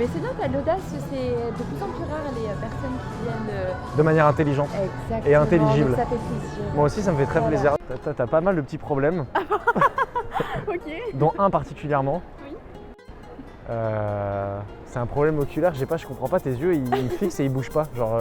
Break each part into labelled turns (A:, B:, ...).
A: Mais c'est bien, t'as de l'audace, c'est de plus en plus rare les personnes qui viennent…
B: De manière intelligente
A: Exactement,
B: et intelligible.
A: donc ça fait plaisir.
B: Moi aussi, ça me fait très plaisir. T'as pas mal de petits problèmes,
C: Ok.
B: dont un particulièrement.
C: Oui.
B: C'est un problème oculaire, je comprends pas, tes yeux ils me fixent et ils bougent pas. Genre,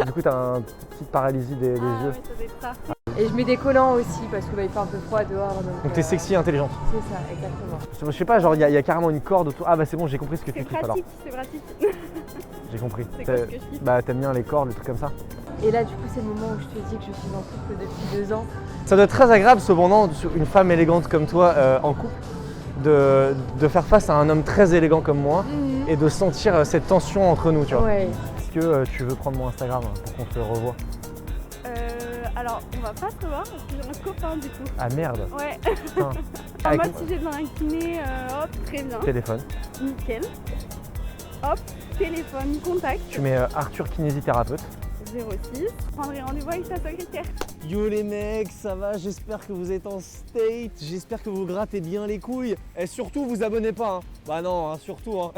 B: du coup, t'as une petite paralysie des yeux.
C: Ouais, ça doit être ça.
A: Et je mets des collants aussi parce que il fait un peu froid dehors.
B: Donc t'es sexy et intelligente.
A: C'est ça, exactement.
B: Je sais pas, genre il y a carrément une corde autour. Ah bah c'est bon, j'ai compris ce que tu
C: C'est
B: kiffes alors.
C: pratique, c'est pratique.
B: J'ai compris.
C: C'est quoi ce que je kiffe?
B: Bah t'aimes bien les cordes, les trucs comme ça.
A: Et là, du coup, c'est le moment où je te dis que je suis en couple depuis 2 ans.
B: Ça doit être très agréable cependant, sur une femme élégante comme toi en couple, de faire face à un homme très élégant comme moi et de sentir cette tension entre nous, tu vois.
A: Ouais.
B: Est-ce que tu veux prendre mon Instagram pour qu'on se revoie?
C: Alors, on va pas se revoir parce que j'ai un copain du coup.
B: Ah merde.
C: Ouais.
B: Putain.
C: En mode si j'ai besoin d'un kiné, hop, très bien.
B: Téléphone.
C: Nickel. Hop, téléphone, contact.
B: Tu mets Arthur kinésithérapeute.
C: 06. Prendrai rendez-vous avec ta secrétaire.
B: Yo les mecs, ça va? J'espère que vous êtes en state, j'espère que vous grattez bien les couilles. Et surtout, vous abonnez pas. Hein. Bah non, hein, surtout. Hein.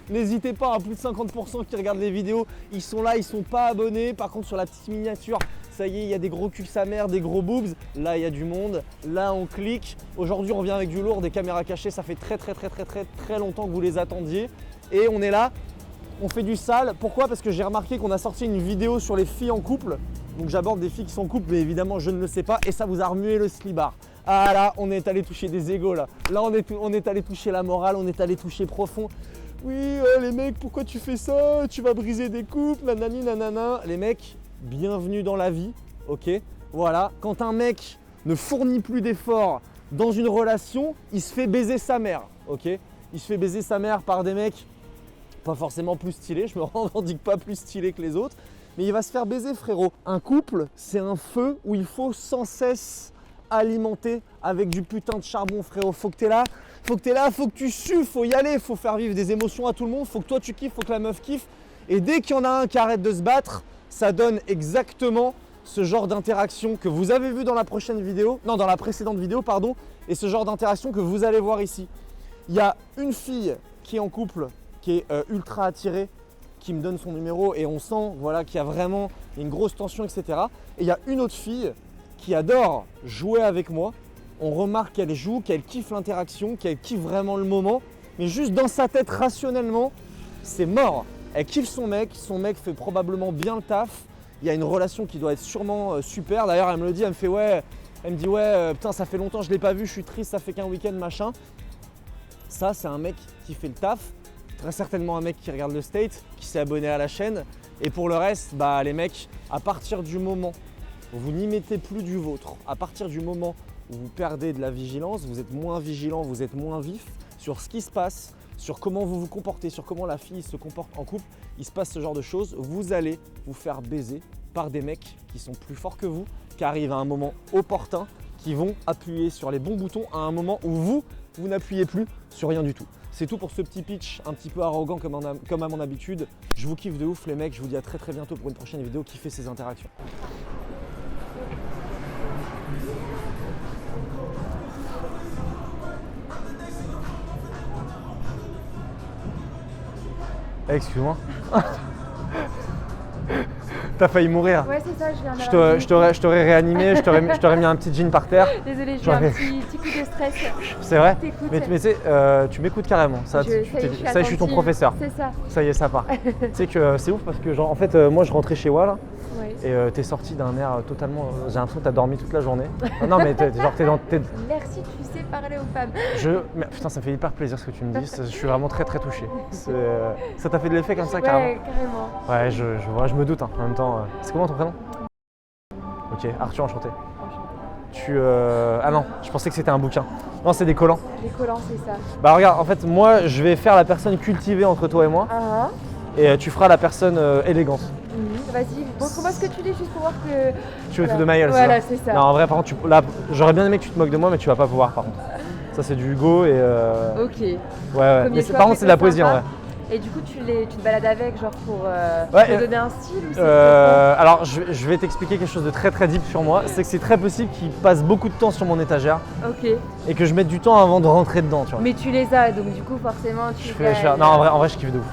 B: N'hésitez pas, plus de 50% qui regardent les vidéos, ils sont là, ils sont pas abonnés. Par contre, sur la petite miniature, ça y est, il y a des gros culs sa mère, des gros boobs. Là, il y a du monde. Là, on clique. Aujourd'hui, on revient avec du lourd, des caméras cachées. Ça fait très longtemps que vous les attendiez. Et on est là, on fait du sale. Pourquoi? Parce que j'ai remarqué qu'on a sorti une vidéo sur les filles en couple. Donc j'aborde des filles qui sont en couple, mais évidemment je ne le sais pas et ça vous a remué le slibard. Ah là, on est allé toucher des égos là. Là on est allé toucher la morale, on est allé toucher profond. Oui les mecs, pourquoi tu fais ça? Tu vas briser des couples, nanani nanana. Les mecs, bienvenue dans la vie, ok? Voilà, quand un mec ne fournit plus d'efforts dans une relation, il se fait baiser sa mère, ok? Il se fait baiser sa mère par des mecs pas forcément plus stylés, je me revendique pas plus stylé que les autres. Mais il va se faire baiser frérot. Un couple, c'est un feu où il faut sans cesse alimenter avec du putain de charbon frérot. Faut que t'es là, faut que tu sues, faut y aller, faut faire vivre des émotions à tout le monde, faut que toi tu kiffes, faut que la meuf kiffe. Et dès qu'il y en a un qui arrête de se battre, ça donne exactement ce genre d'interaction que vous avez vu dans la prochaine vidéo, non dans la précédente vidéo pardon, et ce genre d'interaction que vous allez voir ici. Il y a une fille qui est en couple, qui est ultra attirée, qui me donne son numéro et on sent voilà, qu'il y a vraiment une grosse tension, etc. Et il y a une autre fille qui adore jouer avec moi. On remarque qu'elle joue, qu'elle kiffe l'interaction, qu'elle kiffe vraiment le moment. Mais juste dans sa tête, rationnellement, c'est mort. Elle kiffe son mec fait probablement bien le taf. Il y a une relation qui doit être sûrement super. D'ailleurs, elle me le dit, elle me dit ouais, putain, ça fait longtemps que je ne l'ai pas vu, je suis triste, ça fait qu'un week-end, machin. Ça, c'est un mec qui fait le taf. Très certainement un mec qui regarde le state, qui s'est abonné à la chaîne. Et pour le reste, bah les mecs, à partir du moment où vous n'y mettez plus du vôtre, à partir du moment où vous perdez de la vigilance, vous êtes moins vigilant, vous êtes moins vif sur ce qui se passe, sur comment vous vous comportez, sur comment la fille se comporte en couple, il se passe ce genre de choses, vous allez vous faire baiser par des mecs qui sont plus forts que vous, qui arrivent à un moment opportun, qui vont appuyer sur les bons boutons à un moment où vous n'appuyez plus sur rien du tout. C'est tout pour ce petit pitch un petit peu arrogant comme à mon habitude. Je vous kiffe de ouf les mecs, je vous dis à très bientôt pour une prochaine vidéo. Kiffez ces interactions. Excuse-moi. T'as failli mourir.
A: Ouais, c'est ça, je viens d'avoir…
B: Je t'aurais réanimé, je t'aurais mis un petit jean par terre.
A: Désolée, j'ai un petit coup de stress.
B: C'est vrai?
A: T'écoutes.
B: Mais tu sais, tu m'écoutes carrément. Ça y est, je suis ton professeur.
A: C'est ça.
B: Ça y est, ça part. Tu sais que c'est ouf parce que genre en fait, moi je rentrais chez moi là.
A: Ouais.
B: Et t'es sorti d'un air totalement… J'ai l'impression que t'as dormi toute la journée. Non mais genre t'es dans…
A: Merci, tu sais parler aux femmes.
B: Mais, putain, ça me fait hyper plaisir ce que tu me dis. Je suis vraiment très touché. Ça t'a fait de l'effet comme ça carrément?
A: Ouais, carrément.
B: Ouais, je me doute hein. En même temps. C'est comment ton prénom? Ok, Arthur, enchanté. Ah non, je pensais que c'était un bouquin. Non, c'est des collants.
A: Les collants, c'est ça.
B: Bah regarde, en fait, moi, je vais faire la personne cultivée entre toi et moi.
A: Ah.
B: Et tu feras la personne élégante.
A: Vas-y, montre-moi ce que tu dis juste pour voir que…
B: Tu veux te foutre de ma gueule,
A: voilà,
B: c'est ça?
A: c'est ça.
B: Non, en vrai, par contre, là, j'aurais bien aimé que tu te moques de moi, mais tu vas pas pouvoir, par contre. Ça, c'est du Hugo et…
A: Ok.
B: Ouais. Mais par contre, c'est de la poésie, en vrai.
A: Et du coup, tu te balades avec, genre pour
B: Ouais,
A: te donner un style ou c'est
B: alors je vais t'expliquer quelque chose de très très deep sur moi. C'est que c'est très possible qu'il passe beaucoup de temps sur mon étagère
A: Ok.
B: et que je mette du temps avant de rentrer dedans, tu vois.
A: Mais tu les as, donc du coup, forcément, tu
B: Non, en vrai, je kiffe de ouf.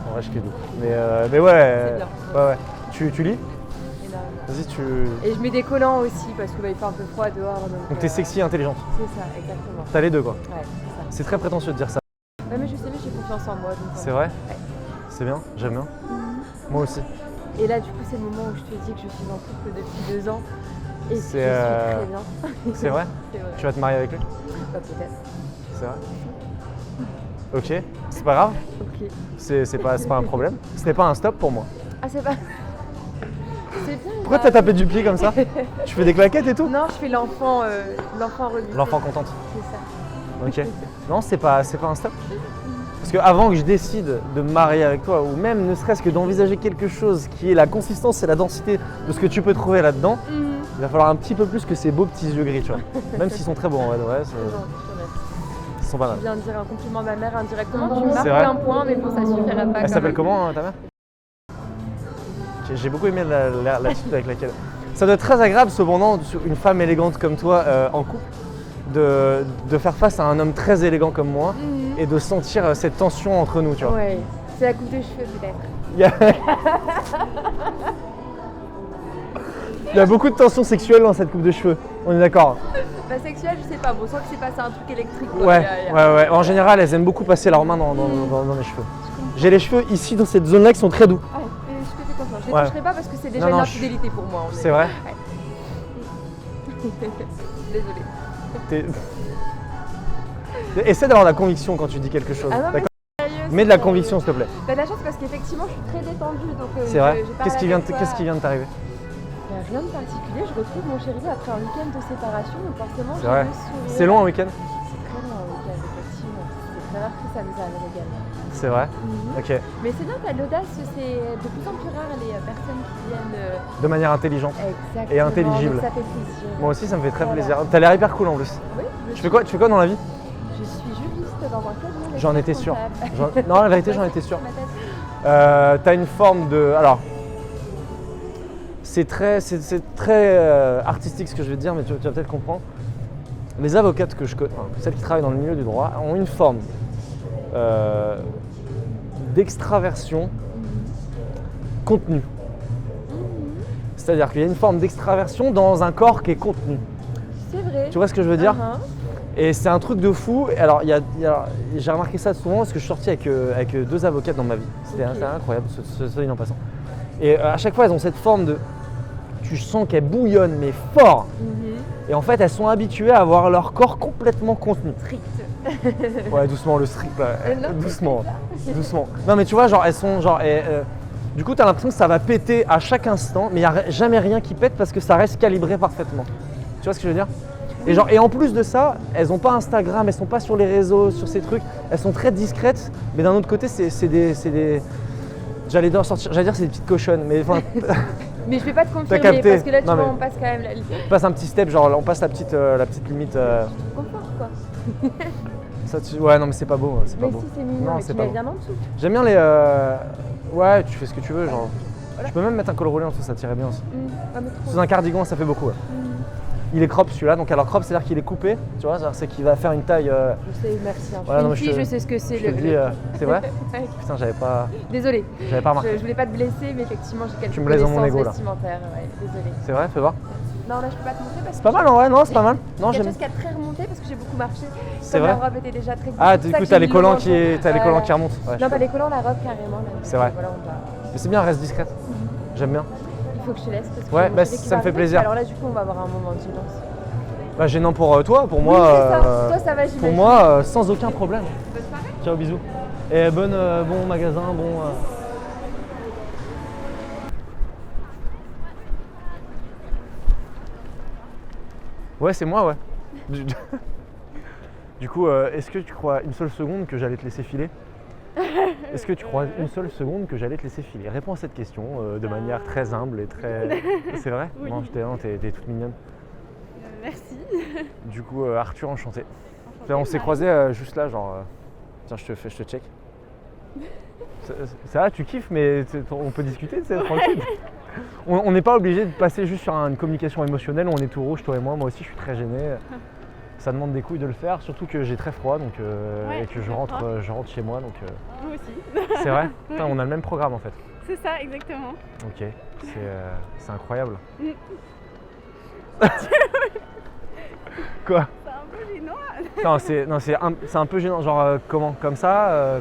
B: En vrai, je kiffe de ouf. Mais ouais.
A: C'est bien.
B: Ouais. Tu lis?
A: Énorme.
B: Vas-y, tu.
A: Et je mets des collants aussi parce qu'il il fait un peu froid dehors.
B: Donc t'es sexy et intelligente.
A: C'est ça, exactement.
B: T'as les deux, quoi.
A: Ouais, c'est ça.
B: C'est très prétentieux de dire ça.
A: Ouais, mais je sais, mais j'ai confiance en moi. donc,
B: C'est vrai?
A: Ouais.
B: C'est bien, j'aime bien. Moi aussi.
A: Et là, du coup, c'est le moment où je te dis que je suis en couple depuis 2 ans. Et que je suis
B: C'est,
A: très bien.
B: C'est vrai?
A: C'est vrai.
B: Tu vas te marier avec lui?
A: Bah, peut-être.
B: C'est vrai? Ok, c'est pas grave,
A: Ok.
B: c'est pas un problème. Ce n'est pas un stop pour moi.
A: Ah, c'est pas. C'est bien.
B: Pourquoi t'as tapé du pied comme ça? Tu fais des claquettes et tout?
A: Non, je fais l'enfant rebuté.
B: L'enfant contente.
A: C'est ça.
B: Ok. Non, c'est pas un stop. Parce que avant que je décide de me marier avec toi, ou même ne serait-ce que d'envisager quelque chose qui est la consistance et la densité de ce que tu peux trouver là-dedans, il va falloir un petit peu plus que ces beaux petits yeux gris, tu vois. Même s'ils sont très beaux en vrai, ouais,
A: C'est bon, je te laisse.
B: ils sont pas mal.
A: Tu viens de dire un compliment à ma mère indirectement, tu
B: C'est
A: marques
B: vrai.
A: un point, mais bon, ça suffira pas.
B: Elle
A: quand
B: s'appelle
A: même.
B: comment ta mère? J'ai beaucoup aimé l'attitude avec laquelle. Ça doit être très agréable cependant, une femme élégante comme toi en couple, de faire face à un homme très élégant comme moi et de sentir cette tension entre nous, tu vois.
A: Ouais, c'est la coupe de cheveux peut-être.
B: Il y a beaucoup de tensions sexuelles dans cette coupe de cheveux, on est d'accord?
A: Bah sexuel, je sais pas, bon, sans que c'est passé un truc électrique. Quoi.
B: Ouais. En général, elles aiment beaucoup passer leurs mains dans les cheveux. J'ai les cheveux ici dans cette zone-là qui sont très doux.
A: Ah ouais, je te fais confiance. Je les
B: Ouais.
A: toucherai pas parce que c'est déjà
B: Non,
A: une
B: non,
A: infidélité pour moi.
B: C'est vrai?
A: Ouais. Désolée.
B: Essaie d'avoir la conviction quand tu dis quelque chose.
A: Ah non, mais
B: D'accord?
A: sérieux,
B: Mets de la conviction s'il te plaît.
A: T'as de la chance parce qu'effectivement, je suis très détendue. Donc,
B: C'est vrai?
A: je parle
B: Qu'est-ce qui vient
A: avec
B: de t'arriver?
A: toi. Rien de particulier, je retrouve mon chéri après un week-end de séparation, donc forcément
B: C'est vrai?
A: j'ai le sourire.
B: C'est long un week-end?
A: C'est très long un week-end, effectivement. C'est très rare que ça nous arrive également.
B: C'est vrai? Ok.
A: Mais c'est bien, t'as de l'audace, c'est de plus en plus rare les personnes qui viennent.
B: De manière intelligente.
A: Exactement.
B: Et intelligible.
A: Donc ça fait plaisir.
B: Moi aussi ça me fait très
A: Voilà.
B: plaisir. T'as l'air hyper cool en plus.
A: Oui,
B: Tu fais quoi dans la vie?
A: Je suis juriste dans un cabinet.
B: J'en étais sûr.
A: comptable.
B: Non, la vérité, j'en étais sûr.
A: Ma tête.
B: T'as une forme de. Alors, c'est très artistique ce que je vais te dire, mais tu vas peut-être comprendre. Les avocates que je connais, enfin, celles qui travaillent dans le milieu du droit, ont une forme d'extraversion contenue. C'est-à-dire qu'il y a une forme d'extraversion dans un corps qui est contenu.
A: C'est vrai.
B: Tu vois ce que je veux dire?
A: Uh-huh.
B: Et c'est un truc de fou. Alors, j'ai remarqué ça souvent parce que je suis sorti avec 2 avocates dans ma vie. C'était incroyable, soit dit en passant. Et à chaque fois, elles ont cette forme de. Tu sens qu'elles bouillonnent, mais fort. Et en fait, elles sont habituées à avoir leur corps complètement contenu.
A: Strict.
B: Ouais, doucement, le strict, là.
A: Non,
B: Doucement. Non, mais tu vois, genre, elles sont genre. Du coup, tu as l'impression que ça va péter à chaque instant, mais il n'y a jamais rien qui pète parce que ça reste calibré parfaitement. Tu vois ce que je veux dire? Et en plus de ça, elles n'ont pas Instagram, elles sont pas sur les réseaux, sur ces trucs. Elles sont très discrètes, mais d'un autre côté, c'est des. J'allais dire c'est des petites cochonnes, mais enfin.
A: Mais je vais pas te confirmer
B: capté.
A: parce que là, tu
B: Non,
A: vois,
B: mais-
A: on passe quand même la limite.
B: On passe un petit step, genre on passe la petite limite.
A: Confort, quoi.
B: Ça, ouais, non, mais c'est pas beau, c'est pas
A: Mais
B: beau.
A: si, c'est mignon,
B: Non,
A: mais
B: c'est
A: tu
B: pas
A: mets
B: beau.
A: bien en dessous.
B: J'aime bien les. Ouais, tu fais ce que tu veux, genre.
A: Voilà.
B: Je peux même mettre un col roulé en dessous, ça tirait bien aussi.
A: Ah, mais trop.
B: Sous un cardigan, ça fait beaucoup. Ouais. Il est crop celui-là, donc alors crop, c'est-à-dire qu'il est coupé, tu vois, c'est qu'il va faire une taille.
A: Je sais, merci. Hein.
B: Voilà, non,
A: Je
B: mais
A: suis une fille, je sais ce que c'est.
B: Je te le dis, c'est vrai?
A: Ouais.
B: Putain, j'avais pas
A: Désolée.
B: remarqué.
A: Je voulais pas te blesser, mais effectivement, j'ai quelques
B: Tu me blesses dans mon
A: connaissances
B: ego, là.
A: vestimentaires. Ouais, désolée.
B: C'est vrai, fais voir.
A: Non, là, je peux pas te montrer parce que.
B: C'est pas mal en vrai, non, c'est pas mal. Non,
A: Il y a
B: j'aime.
A: quelque chose qui a très remonté parce que j'ai beaucoup marché.
B: C'est
A: Comme
B: vrai?
A: la robe était déjà très
B: Ah,
A: c'est
B: du
A: ça
B: coup,
A: que
B: t'as
A: j'ai
B: les
A: mis
B: collants
A: le
B: qui
A: manteau.
B: remontent. Ouais,
A: Non, pas les collants, la robe carrément. Là,
B: C'est vrai.
A: Voilà, on va...
B: Mais c'est bien, reste discrète. J'aime bien.
A: Il faut que je te laisse parce que
B: Ouais,
A: j'ai mon
B: bah,
A: chéri qui
B: ça me
A: va
B: fait
A: arriver.
B: plaisir.
A: Alors là, du coup, on va avoir un moment de silence.
B: Bah, gênant pour toi, pour moi.
A: Oui, c'est ça. Toi, ça va, j'imagine.
B: Pour moi, sans aucun problème.
A: Bonne soirée.
B: Ciao, bisous. Et bon magasin, bon. Ouais, c'est moi, ouais. Du coup, est-ce que tu crois une seule seconde que j'allais te laisser filer? Est-ce que tu crois une seule seconde que j'allais te laisser filer? Réponds à cette question de manière très humble et très. C'est vrai?
C: Oui.
B: Non, t'es toute mignonne.
C: Merci.
B: Du coup, Arthur, enchanté.
C: Enchantée,
B: On s'est
C: Marie.
B: croisés juste là, genre. Tiens, je te check. Ça va, tu kiffes, mais on peut discuter, c'est tranquille. On n'est pas obligé de passer juste sur une communication émotionnelle, on est tout rouge, toi et moi aussi je suis très gêné. Ça demande des couilles de le faire, surtout que j'ai très froid donc, et que je rentre chez moi. Donc,
C: Moi aussi.
B: c'est vrai. Putain, on a le même programme en fait.
C: C'est ça, exactement.
B: Ok, c'est incroyable. Quoi?
C: C'est un peu gênant.
B: Non, c'est un peu gênant, genre comment? Comme ça?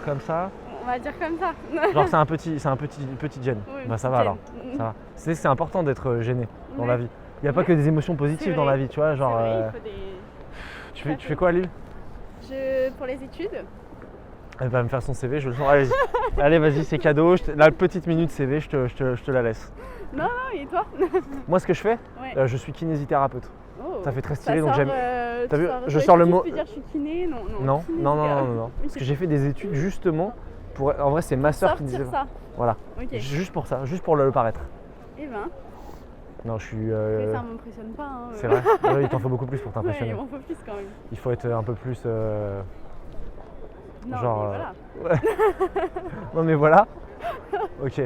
C: On va dire comme ça.
B: Genre c'est un petit gêne.
C: Oui,
B: Bah ça va alors, ça va. C'est important d'être gêné dans la vie. Il n'y a pas que des émotions positives dans la vie, tu vois, genre...
C: Vrai, il faut des...
B: Tu fais quoi à Lille?
C: Pour les études.
B: Elle va me faire son CV, je le sens. Allez, vas-y, c'est cadeau. La petite minute CV, je te la laisse.
C: Non, et toi?
B: Moi, ce que je fais,
C: Ouais.
B: je suis kinésithérapeute.
C: Oh.
B: Ça fait très stylé,
C: Ça
B: donc
C: sort,
B: j'aime.
C: tu
B: vu,
C: sors-
B: je sors le mot-
C: Tu peux dire je suis kiné?
B: Non,
C: kiné,
B: non. Parce que j'ai fait des études justement pour. En vrai, c'est ma soeur qui
C: sortir
B: disait.
C: ça.
B: Voilà.
C: Ok.
B: Juste pour ça, juste pour le paraître.
C: Eh ben,
B: Non, je suis.
C: mais ça m'impressionne pas. Hein,
B: C'est vrai. Ouais, il t'en faut beaucoup plus pour
C: Ouais,
B: t'impressionner.
C: il m'en faut plus quand même.
B: Il faut être un peu plus.
C: Non,
B: Genre,
C: mais voilà.
B: Non, mais voilà. Ok.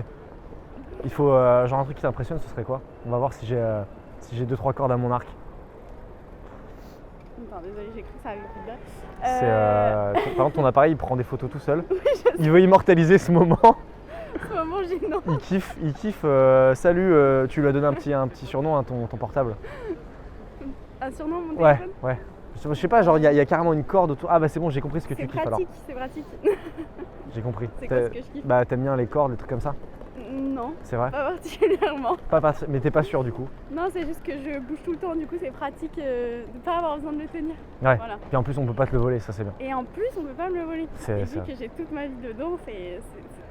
B: Il faut. Genre un truc qui t'impressionne, ce serait quoi? On va voir si j'ai 2-3 cordes à mon arc.
C: Attends, désolé, j'ai cru que ça avait plus de date.
B: Par exemple, ton appareil il prend des photos tout seul. Il veut immortaliser ce moment.
C: Ce moment gênant.
B: Il kiffe. Salut, tu lui as donné un petit surnom à ton portable.
C: Un surnom, mon
B: Ouais,
C: téléphone?
B: ouais. Je sais pas, genre il y a carrément une corde autour. Ah bah c'est bon, j'ai compris ce que tu
C: C'est
B: kiffes alors.
C: pratique, c'est pratique.
B: J'ai compris.
C: C'est quoi ce que je kiffe?
B: Bah t'aimes bien les cordes, les trucs comme ça.
C: Non,
B: C'est vrai.
C: pas particulièrement.
B: Mais t'es pas sûr du coup.
C: Non, c'est juste que je bouge tout le temps, du coup c'est pratique de pas avoir besoin de le tenir.
B: Ouais.
C: Voilà.
B: Puis en plus on peut pas te le voler, ça c'est bien.
C: Et en plus, on peut pas me le voler.
B: C'est-
C: Et
B: c'est
C: vu que j'ai toute ma vie dedans, c'est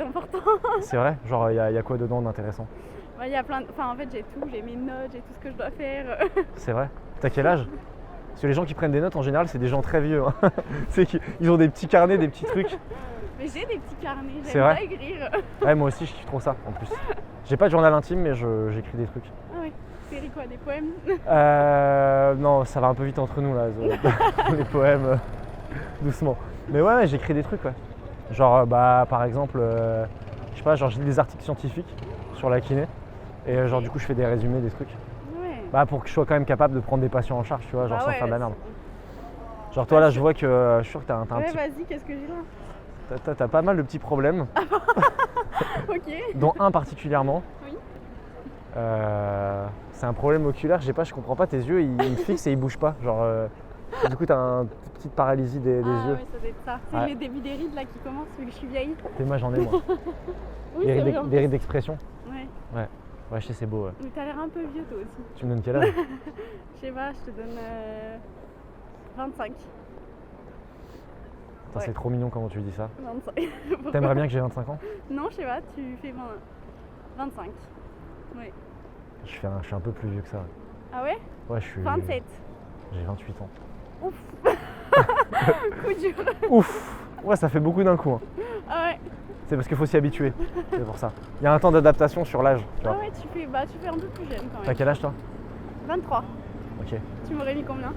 C: important.
B: C'est vrai. Genre il y a quoi dedans d'intéressant?
C: Il y a plein de... Enfin, en fait, j'ai tout, j'ai mes notes, j'ai tout ce que je dois faire.
B: C'est vrai. T'as quel âge? Parce que les gens qui prennent des notes en général c'est des gens très vieux. Hein. C'est qu'ils ont des petits carnets, des petits trucs.
C: Mais j'ai des petits carnets,
B: C'est
C: j'aime
B: vrai
C: bien écrire.
B: Ouais, moi aussi je kiffe trop ça en plus. J'ai pas de journal intime mais j'écris des trucs.
C: Ah oui, t'écris quoi, des poèmes?
B: Non, ça va un peu vite entre nous là, les poèmes, doucement. Mais ouais, j'écris des trucs, ouais. Genre, par exemple, je sais pas, genre j'ai des articles scientifiques sur la kiné et genre du coup je fais des résumés des trucs.
C: Ouais.
B: Bah pour que je sois quand même capable de prendre des patients en charge, tu vois, genre
C: Bah
B: sans
C: ouais,
B: faire de la merde.
C: c'est
B: Genre toi là, je vois que je suis sûr que t'as un
C: bon. Ouais,
B: petit,
C: vas-y, qu'est-ce que j'ai là?
B: t'as pas mal de petits problèmes,
C: Ok.
B: dont un particulièrement.
C: Oui.
B: C'est un problème oculaire, je sais pas, je comprends pas, tes yeux ils fixent et ils bougent pas. Genre, du coup t'as une petite paralysie des
C: Ah
B: yeux.
C: oui, ça doit être ça. C'est
B: Ouais.
C: les débuts des rides là qui commencent vu que je suis vieille.
B: T'es moi j'en ai moi.
C: Oui,
B: Des
C: c'est
B: rides
C: vrai.
B: des rides d'expression.
C: Ouais.
B: Ouais, je sais, c'est beau. Ouais.
C: Mais t'as l'air un peu vieux toi aussi.
B: Tu me donnes quel âge?
C: Je sais pas, je te donne 25.
B: Putain,
C: Ouais.
B: c'est trop mignon comment tu dis ça.
C: 25. Pourquoi?
B: T'aimerais bien que j'ai 25 ans?
C: Non, je sais pas, tu fais 25. Ouais.
B: Je suis un peu plus vieux que ça.
C: Ah ouais?
B: Ouais, je suis.
C: 27.
B: J'ai 28 ans.
C: Ouf. Coup dur.
B: Ouf! Ouais, ça fait beaucoup d'un coup. Hein.
C: Ah ouais.
B: C'est parce qu'il faut s'y habituer. C'est pour ça. Il y a un temps d'adaptation sur l'âge. Tu
C: Ah
B: vois.
C: ouais, tu fais un peu plus jeune quand
B: T'as
C: même.
B: quel âge toi?
C: 23.
B: Ok.
C: Tu m'aurais mis combien?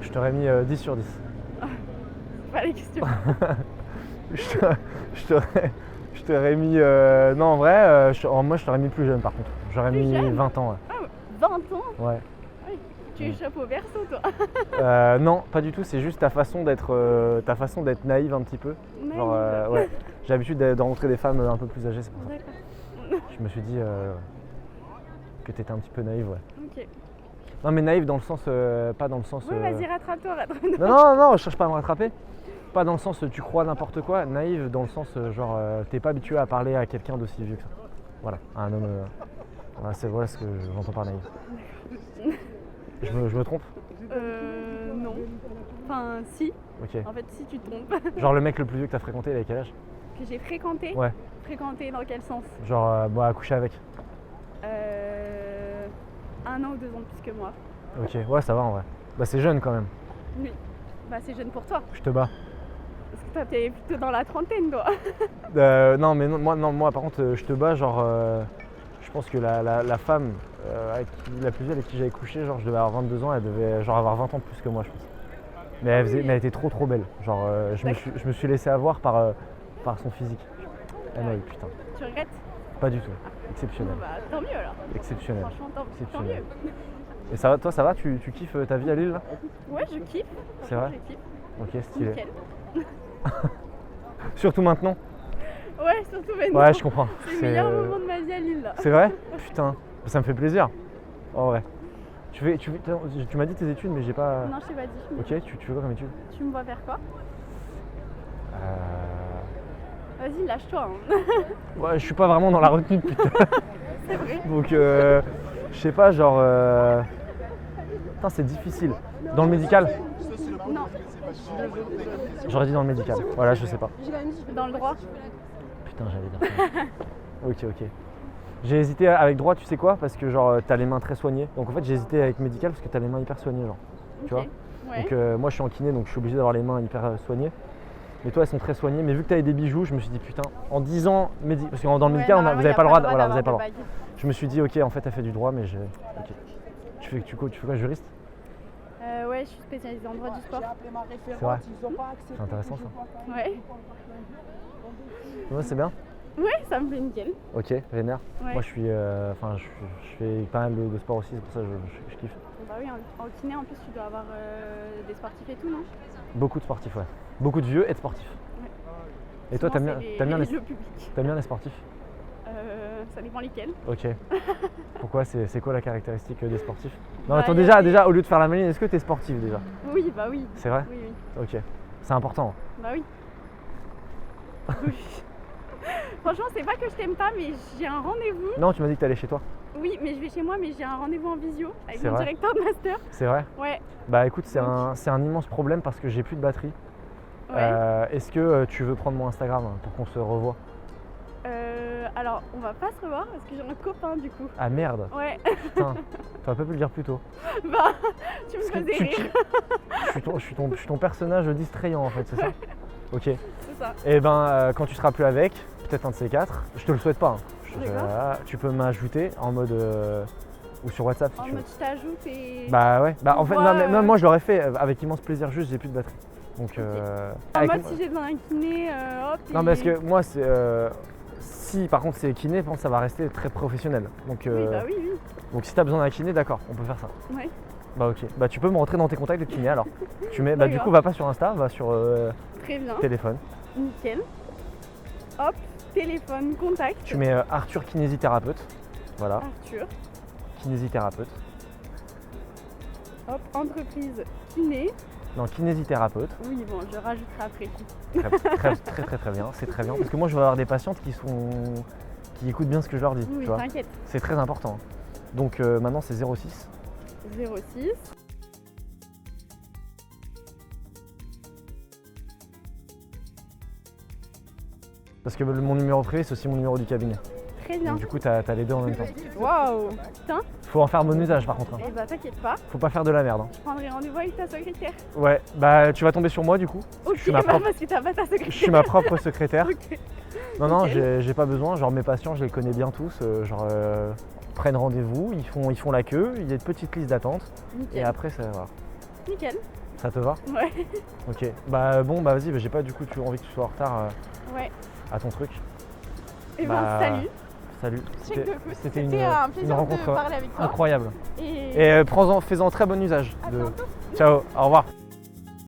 B: Je t'aurais mis 10 sur 10.
C: C'est pas les questions.
B: Je t'aurais mis. Non, en vrai, moi je t'aurais mis plus jeune par contre. J'aurais
C: Plus
B: mis
C: jeune
B: 20 ans.
C: Ah ouais, 20 ans?
B: Ouais.
C: Tu échappes au berceau toi.
B: Non, pas du tout. C'est juste ta façon d'être naïve un petit peu. Genre, ouais. J'ai l'habitude de rencontrer des femmes un peu plus âgées, c'est pour ça.
C: D'accord.
B: Je me suis dit que t'étais un petit peu naïve, ouais.
C: Ok.
B: Non, mais naïve dans le sens, pas dans le sens.
C: Oui, vas-y, rattrape-toi, rattrape-toi.
B: Non, je cherche pas à me rattraper. Pas dans le sens tu crois n'importe quoi. Naïve dans le sens genre t'es pas habitué à parler à quelqu'un d'aussi vieux que ça. Voilà, à un homme. Voilà ce que j'entends par naïve. Je me trompe?
C: Non. Enfin, si.
B: Ok.
C: En fait, si tu te trompes.
B: Genre le mec le plus vieux que t'as fréquenté, il avait quel âge?
C: Que j'ai fréquenté.
B: Ouais.
C: Fréquenté dans quel sens?
B: Genre à coucher avec.
C: 1 an ou 2 ans de plus que moi.
B: Ok, ouais, ça va en vrai. Bah c'est jeune quand même.
C: Oui. Bah, c'est jeune pour toi.
B: Je te bats.
C: Parce que toi, t'es plutôt dans la trentaine, toi.
B: Non, mais moi par contre, je te bats. Genre, je pense que la femme la plus vieille avec qui j'avais couché, genre, je devais avoir 22 ans, elle devait genre avoir 20 ans de plus que moi, je pense. Mais elle était trop belle. Genre, je me suis laissé avoir par son physique. Ah non, putain.
C: Tu regrettes?
B: Pas du tout. Exceptionnel.
C: Bon, bah, tant mieux alors.
B: Exceptionnel.
C: Franchement, tant
B: Exceptionnel.
C: mieux.
B: Et ça va, toi, ça va? Tu kiffes ta vie à Lille là?
C: Ouais, je kiffe.
B: C'est vrai?
C: Je kiffe.
B: Ok, stylé.
C: Nickel.
B: Surtout maintenant?
C: Ouais, surtout maintenant.
B: Ouais, je comprends.
C: C'est le meilleur moment de ma vie à Lille là.
B: C'est vrai? Putain, ça me fait plaisir. En vrai. Tu m'as dit tes études, mais j'ai pas.
C: Non, je t'ai pas dit.
B: Ok, tu veux quoi comme études?
C: Tu me vois faire quoi? Vas-y, lâche-toi. Hein.
B: Ouais, je suis pas vraiment dans la retenue putain.
C: C'est vrai.
B: Donc, je sais pas, genre. Putain, c'est difficile. Dans le médical?
C: Non,
B: J'aurais dit dans le médical. Voilà, je sais pas.
C: dans le droit.
B: Putain, j'allais dire ça. Ok. J'ai hésité avec droit, tu sais quoi? Parce que genre t'as les mains très soignées. Donc en fait j'ai hésité avec médical parce que t'as les mains hyper soignées genre. Tu vois?
C: Ouais.
B: Donc moi je suis en kiné donc je suis obligé d'avoir les mains hyper soignées. Mais toi elles sont très soignées. Mais vu que t'avais des bijoux, je me suis dit putain, en 10 ans, parce que dans le médical vous avez pas le droit, voilà, vous avez pas le droit. Je me suis dit ok en fait t'as fait du droit mais j'ai. Ok. Tu fais quoi, juriste?
C: Ouais, je suis spécialisée en droit du sport.
B: C'est vrai. C'est intéressant ça.
C: Ouais.
B: Ouais, c'est bien.
C: Ouais, ça me fait nickel.
B: Ok, vénère.
C: Ouais.
B: Moi je suis. Je fais pas mal de sport aussi, c'est pour ça que je kiffe.
C: Bah oui, en kiné en plus tu dois avoir des sportifs et tout, non?
B: Beaucoup de sportifs, ouais. Beaucoup de vieux et de sportifs.
C: Ouais.
B: Et toi,
C: Souvent,
B: t'aimes
C: c'est
B: bien
C: le public.
B: les sportifs?
C: Ça dépend lesquels.
B: Ok. Pourquoi? C'est quoi la caractéristique des sportifs? Non,
C: Bah,
B: attends,
C: y a
B: déjà,
C: des-
B: au lieu de faire la maline, est-ce que t'es sportif déjà?
C: Oui, bah oui.
B: C'est vrai?
C: Oui.
B: Ok. C'est important.
C: Bah oui. Oui. Franchement, c'est pas que je t'aime pas, mais j'ai un rendez-vous.
B: Non, tu m'as dit que t'allais chez toi.
C: Oui, mais je vais chez moi, mais j'ai un rendez-vous en visio avec
B: C'est
C: mon
B: vrai
C: directeur de master.
B: C'est vrai?
C: Ouais.
B: Bah écoute, c'est un immense problème parce que j'ai plus de batterie.
C: Ouais.
B: Est-ce que tu veux prendre mon Instagram pour qu'on se revoie?
C: Alors, on va pas se revoir parce que j'ai un copain du coup.
B: Ah merde!
C: Ouais.
B: Putain, t'aurais pas pu le dire plus tôt.
C: Bah, tu me
B: Parce que
C: faisais rire.
B: je suis ton personnage distrayant en fait, c'est ça? Ok.
C: C'est ça.
B: Et ben quand tu seras plus avec, peut-être un de ces quatre, je te le souhaite pas.
C: D'accord.
B: Tu peux m'ajouter en mode ou sur WhatsApp si
C: En
B: tu veux.
C: mode, je t'ajoute et.
B: Bah ouais. Bah en fait,
C: Ouais,
B: même moi je l'aurais fait avec immense plaisir. Juste j'ai plus de batterie. Donc.
C: En
B: avec
C: mode,
B: moi-
C: si j'ai besoin d'un kiné, hop.
B: Non
C: et-
B: parce que moi c'est si par contre c'est kiné, je pense que ça va rester très professionnel. Donc
C: Oui, bah oui.
B: donc si t'as besoin d'un kiné, d'accord, on peut faire ça.
C: Ouais.
B: Bah ok. Bah tu peux me rentrer dans tes contacts de kiné alors. Tu mets. Bah du
C: D'accord.
B: coup va pas sur Insta, va sur
C: Très bien.
B: téléphone.
C: Nickel. Hop, téléphone, contact.
B: Tu mets Arthur kinésithérapeute. Voilà,
C: Arthur.
B: kinésithérapeute.
C: Hop, entreprise kiné.
B: Non, kinésithérapeute.
C: Oui, bon, je rajouterai après.
B: Très bien, c'est très bien. Parce que moi je vais avoir des patientes qui écoutent bien ce que je leur dis.
C: Oui,
B: tu vois.
C: t'inquiète.
B: C'est très important. Donc maintenant c'est 06.
C: 06.
B: Parce que mon numéro privé c'est aussi mon numéro du cabinet.
C: Très bien.
B: Donc, du coup t'as les deux en même temps.
C: Waouh. Putain.
B: Faut en faire bon usage par contre. Hein.
C: Eh bah, t'inquiète pas.
B: Faut pas faire de la merde. Hein.
C: Je prendrai rendez-vous avec ta secrétaire.
B: Ouais, bah tu vas tomber sur moi du coup.
C: Ok,
B: suis ma
C: bah,
B: propre-
C: parce que t'as pas ta secrétaire.
B: Je suis ma propre secrétaire.
C: Ok.
B: Non,
C: Nickel.
B: j'ai pas besoin. Genre mes patients, je les connais bien tous. Prennent rendez-vous, ils font la queue, il y a une petite liste d'attente. Et
C: Nickel.
B: après ça va.
C: Nickel.
B: Ça te va?
C: Ouais.
B: Ok. Bah bon, bah vas-y, j'ai pas du coup toujours envie que tu sois en retard
C: Ouais.
B: à ton truc.
C: Et
B: Bah,
C: salut.
B: Salut.
C: Check de coup.
B: C'était
C: un
B: une
C: plaisir
B: rencontre
C: de parler avec toi.
B: incroyable.
C: Et
B: Et fais-en très bon usage.
C: à bientôt.
B: Ciao, au revoir.